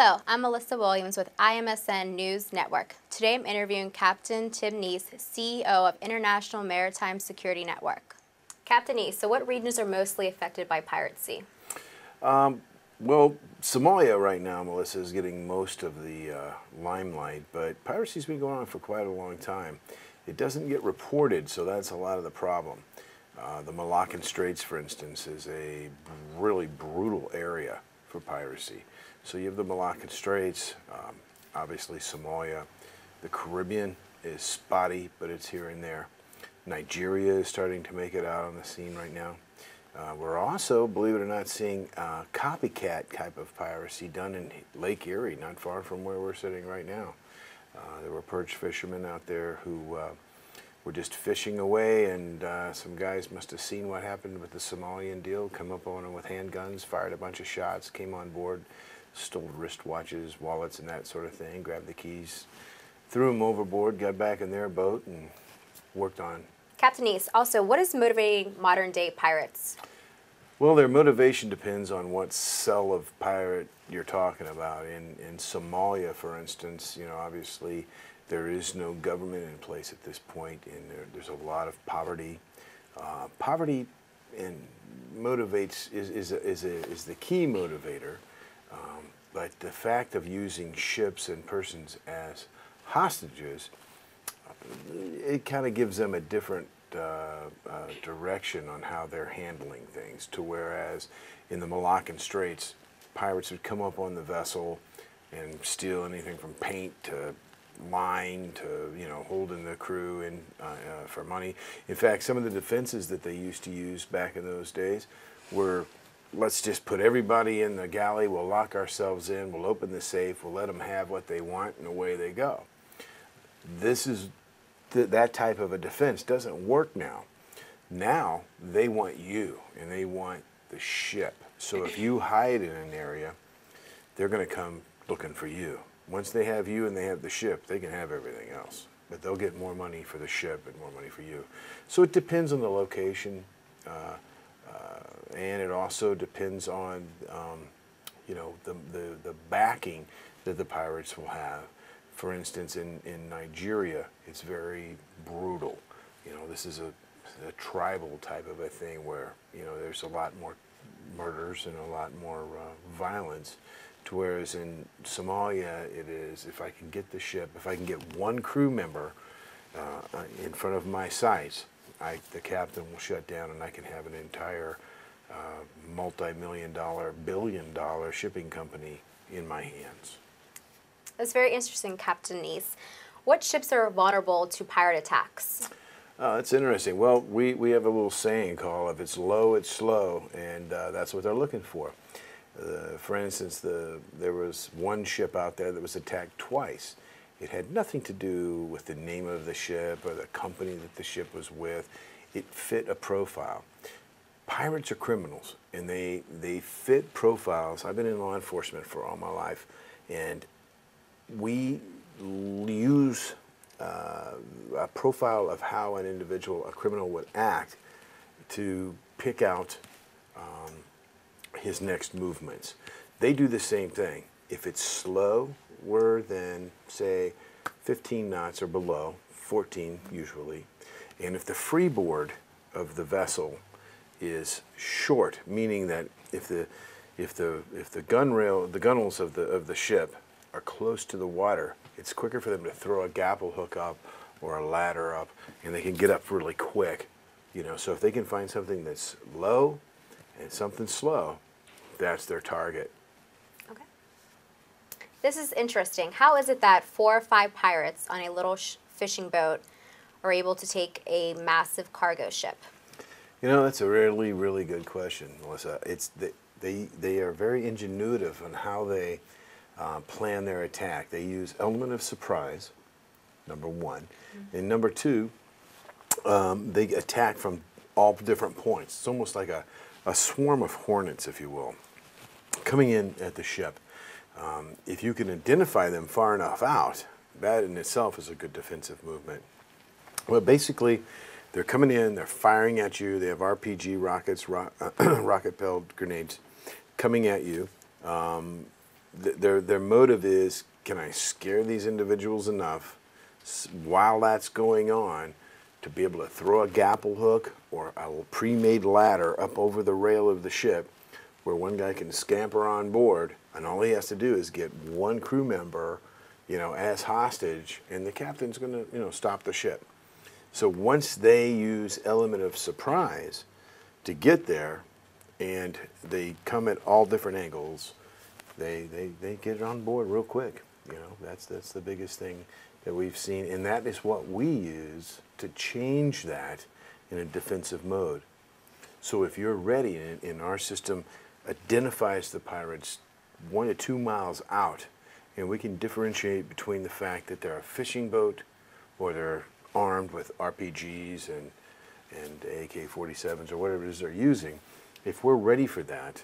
Hello, I'm Melissa Williams with IMSN News Network. Today I'm interviewing Captain Tim Neese, CEO of International Maritime Security Network. Captain Neese, so what regions are mostly affected by piracy? Well, Somalia right now, Melissa, is getting most of the limelight, but piracy's been going on for quite a long time. It doesn't get reported, so that's a lot of the problem. The Malaccan Straits, for instance, is a really brutal area for piracy. So you have the Malaccan Straits, obviously Somalia. The Caribbean is spotty, but it's here and there. Nigeria is starting to make it out on the scene right now. We're also, believe it or not, seeing copycat type of piracy done in Lake Erie, not far from where we're sitting right now. There were perch fishermen out there who were just fishing away, and some guys must have seen what happened with the Somalian deal, come up on them with handguns, fired a bunch of shots, came on board, stole wristwatches, wallets, and that sort of thing, grabbed the keys, threw them overboard, got back in their boat, and worked on. Captain Neese, also, what is motivating modern-day pirates? Well, their motivation depends on what cell of pirate you're talking about. In Somalia, for instance, you know, obviously there is no government in place at this point, and there's a lot of poverty. Poverty and motivates is the key motivator, but the fact of using ships and persons as hostages, it kind of gives them a different direction on how they're handling things, to whereas in the Malaccan Straits, pirates would come up on the vessel and steal anything from paint to line to, you know, holding the crew in for money. In fact, some of the defenses that they used to use back in those days were, let's just put everybody in the galley, we'll lock ourselves in, we'll open the safe, we'll let them have what they want, and away they go. This is that type of a defense doesn't work now. Now they want you, and they want the ship. So if you hide in an area, they're going to come looking for you. Once they have you and they have the ship, they can have everything else. But they'll get more money for the ship and more money for you. So it depends on the location, and it also depends on you know, the backing that the pirates will have. For instance, in Nigeria, it's very brutal. You know, this is a tribal type of a thing where, you know, there's a lot more murders and a lot more violence. To whereas in Somalia, it is, if I can get the ship, if I can get one crew member in front of my sights, the captain will shut down and I can have an entire multi-million-dollar, billion-dollar shipping company in my hands. That's very interesting, Captain Neese. What ships are vulnerable to pirate attacks? That's interesting. Well, we have a little saying called, if it's low, it's slow, and that's what they're looking for. For instance, there was one ship out there that was attacked twice. It had nothing to do with the name of the ship or the company that the ship was with. It fit a profile. Pirates are criminals, and they fit profiles. I've been in law enforcement for all my life, and we use a profile of how an individual, a criminal, would act to pick out his next movements. They do the same thing. If it's slower than, say, 15 knots or below, 14 usually, and if the freeboard of the vessel is short, meaning that if the gunwales of the ship are close to the water, it's quicker for them to throw a grapple hook up or a ladder up, and they can get up really quick. You know, so if they can find something that's low and something slow, that's their target. Okay. This is interesting. How is it that 4 or 5 pirates on a little fishing boat are able to take a massive cargo ship? You know, that's a really, really good question, Melissa. It's they are very ingenuitive on how they plan their attack. They use element of surprise, number one, and number two, they attack from all different points. It's almost like a swarm of hornets, if you will, coming in at the ship. If you can identify them far enough out, that in itself is a good defensive movement. Well, basically, they're coming in, they're firing at you, they have RPG rockets, rocket-propelled grenades coming at you. their motive is, can I scare these individuals enough while that's going on to be able to throw a grapple hook or a pre-made ladder up over the rail of the ship where one guy can scamper on board, and all he has to do is get one crew member, as hostage, and the captain's going to, stop the ship. So once they use element of surprise to get there, and they come at all different angles, they get it on board real quick. That's the biggest thing that we've seen, and that is what we use to change that in a defensive mode. So if you're ready, and our system identifies the pirates 1 to 2 miles out, and we can differentiate between the fact that they're a fishing boat or they're armed with RPGs and AK-47s or whatever it is they're using. If we're ready for that,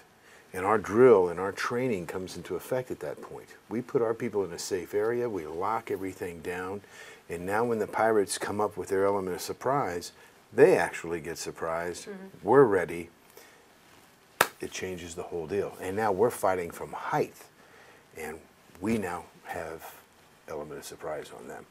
and our drill and our training comes into effect at that point, we put our people in a safe area, we lock everything down, and now when the pirates come up with their element of surprise, they actually get surprised. We're ready. It changes the whole deal. And now we're fighting from height, and we now have element of surprise on them.